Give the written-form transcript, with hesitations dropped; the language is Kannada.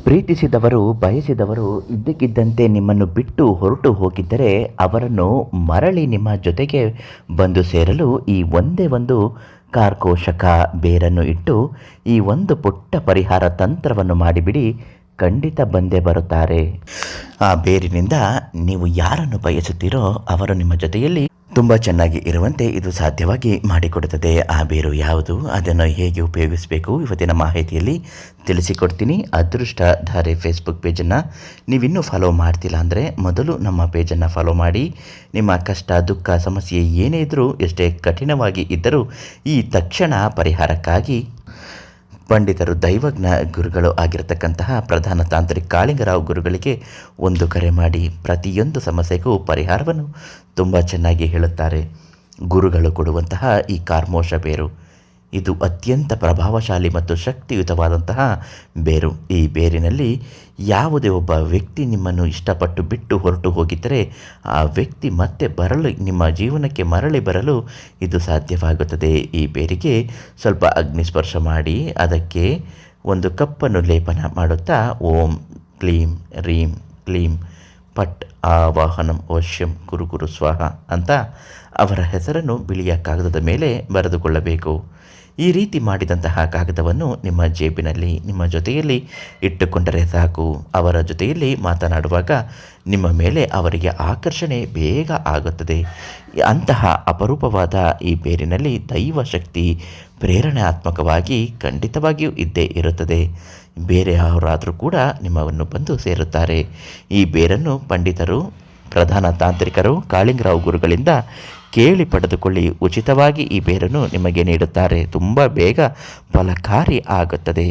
ಪ್ರೀತಿಸಿದವರು ಬಯಸಿದವರು ಇದ್ದಕ್ಕಿದ್ದಂತೆ ನಿಮ್ಮನ್ನು ಬಿಟ್ಟು ಹೊರಟು ಹೋಗಿದ್ದರೆ ಅವರನ್ನು ಮರಳಿ ನಿಮ್ಮ ಜೊತೆಗೆ ಬಂದು ಸೇರಲು ಈ ಒಂದೇ ಒಂದು ಕಾರ್ಕೋಶಕ ಬೇರನ್ನು ಇಟ್ಟು ಈ ಒಂದು ಪುಟ್ಟ ಪರಿಹಾರ ತಂತ್ರವನ್ನು ಮಾಡಿಬಿಡಿ. ಖಂಡಿತ ಬಂದೇ ಬರುತ್ತಾರೆ. ಆ ಬೇರಿನಿಂದ ನೀವು ಯಾರನ್ನು ಬಯಸುತ್ತೀರೋ ಅವರು ನಿಮ್ಮ ಜೊತೆಯಲ್ಲಿ ತುಂಬ ಚೆನ್ನಾಗಿ ಇರುವಂತೆ ಇದು ಸಾಧ್ಯವಾಗಿ ಮಾಡಿಕೊಡುತ್ತದೆ. ಆ ಬೇರು ಯಾವುದು, ಅದನ್ನು ಹೇಗೆ ಉಪಯೋಗಿಸಬೇಕು ಇವತ್ತಿನ ಮಾಹಿತಿಯಲ್ಲಿ ತಿಳಿಸಿಕೊಡ್ತೀನಿ. ಅದೃಷ್ಟಧಾರೆ ಫೇಸ್ಬುಕ್ ಪೇಜನ್ನು ನೀವಿನ್ನೂ ಫಾಲೋ ಮಾಡ್ತಿಲ್ಲ ಅಂದರೆ ಮೊದಲು ನಮ್ಮ ಪೇಜನ್ನು ಫಾಲೋ ಮಾಡಿ. ನಿಮ್ಮ ಕಷ್ಟ, ದುಃಖ, ಸಮಸ್ಯೆ ಏನೇ ಇದ್ದರೂ, ಎಷ್ಟೇ ಕಠಿಣವಾಗಿ ಇದ್ದರೂ ಈ ತಕ್ಷಣ ಪರಿಹಾರಕ್ಕಾಗಿ ಪಂಡಿತರು, ದೈವಜ್ಞ ಗುರುಗಳು ಆಗಿರತಕ್ಕಂತಹ ಪ್ರಧಾನ ತಾಂತ್ರಿಕ ಕಾಳಿಂಗರಾವ್ ಗುರುಗಳಿಗೆ ಒಂದು ಕರೆ ಮಾಡಿ ಪ್ರತಿಯೊಂದು ಸಮಸ್ಯೆಗೂ ಪರಿಹಾರವನ್ನು ತುಂಬ ಚೆನ್ನಾಗಿ ಹೇಳುತ್ತಾರೆ. ಗುರುಗಳು ಕೊಡುವಂತಹ ಈ ಕಾರ್ಮೋಷ ಬೇರು ಇದು ಅತ್ಯಂತ ಪ್ರಭಾವಶಾಲಿ ಮತ್ತು ಶಕ್ತಿಯುತವಾದಂತಹ ಬೇರು. ಈ ಬೇರಿನಲ್ಲಿ ಯಾವುದೇ ಒಬ್ಬ ವ್ಯಕ್ತಿ ನಿಮ್ಮನ್ನು ಇಷ್ಟಪಟ್ಟು ಬಿಟ್ಟು ಹೊರಟು ಹೋಗಿದ್ದರೆ ಆ ವ್ಯಕ್ತಿ ಮತ್ತೆ ಬರಲು, ನಿಮ್ಮ ಜೀವನಕ್ಕೆ ಮರಳಿ ಬರಲು ಇದು ಸಾಧ್ಯವಾಗುತ್ತದೆ. ಈ ಬೇರಿಗೆ ಸ್ವಲ್ಪ ಅಗ್ನಿಸ್ಪರ್ಶ ಮಾಡಿ ಅದಕ್ಕೆ ಒಂದು ಕಪ್ಪನ್ನು ಲೇಪನ ಮಾಡುತ್ತಾ ಓಂ ಕ್ಲೀಂ ರೀಂ ಕ್ಲೀಂ ಪಟ್ ಆವಾಹನಂ ಅವಶ್ಯಂ ಗುರು ಗುರು ಸ್ವಾಹ ಅಂತ ಅವರ ಹೆಸರನ್ನು ಬಿಳಿಯ ಕಾಗದದ ಮೇಲೆ ಬರೆದುಕೊಳ್ಳಬೇಕು. ಈ ರೀತಿ ಮಾಡಿದಂತಹ ಕಾಗದವನ್ನು ನಿಮ್ಮ ಜೇಬಿನಲ್ಲಿ, ನಿಮ್ಮ ಜೊತೆಯಲ್ಲಿ ಇಟ್ಟುಕೊಂಡರೆ ಸಾಕು. ಅವರ ಜೊತೆಯಲ್ಲಿ ಮಾತನಾಡುವಾಗ ನಿಮ್ಮ ಮೇಲೆ ಅವರಿಗೆ ಆಕರ್ಷಣೆ ಬೇಗ ಆಗುತ್ತದೆ. ಅಂತಹ ಅಪರೂಪವಾದ ಈ ಬೇರಿನಲ್ಲಿ ದೈವ ಶಕ್ತಿ ಪ್ರೇರಣಾತ್ಮಕವಾಗಿ ಖಂಡಿತವಾಗಿಯೂ ಇದ್ದೇ ಇರುತ್ತದೆ. ಬೇರೆ ಯಾರಾದರೂ ಕೂಡ ನಿಮ್ಮನ್ನು ಬಂದು ಸೇರುತ್ತಾರೆ. ಈ ಬೇರನ್ನು ಪಂಡಿತರು, ಪ್ರಧಾನ ತಾಂತ್ರಿಕರು, ಕಾಳಿಂಗರಾವ್ ಗುರುಗಳಿಂದ ಕೇಳಿ ಪಡೆದುಕೊಳ್ಳಿ. ಉಚಿತವಾಗಿ ಈ ಬೇರನ್ನು ನಿಮಗೆ ನೀಡುತ್ತಾರೆ. ತುಂಬ ಬೇಗ ಫಲಕಾರಿ ಆಗುತ್ತದೆ.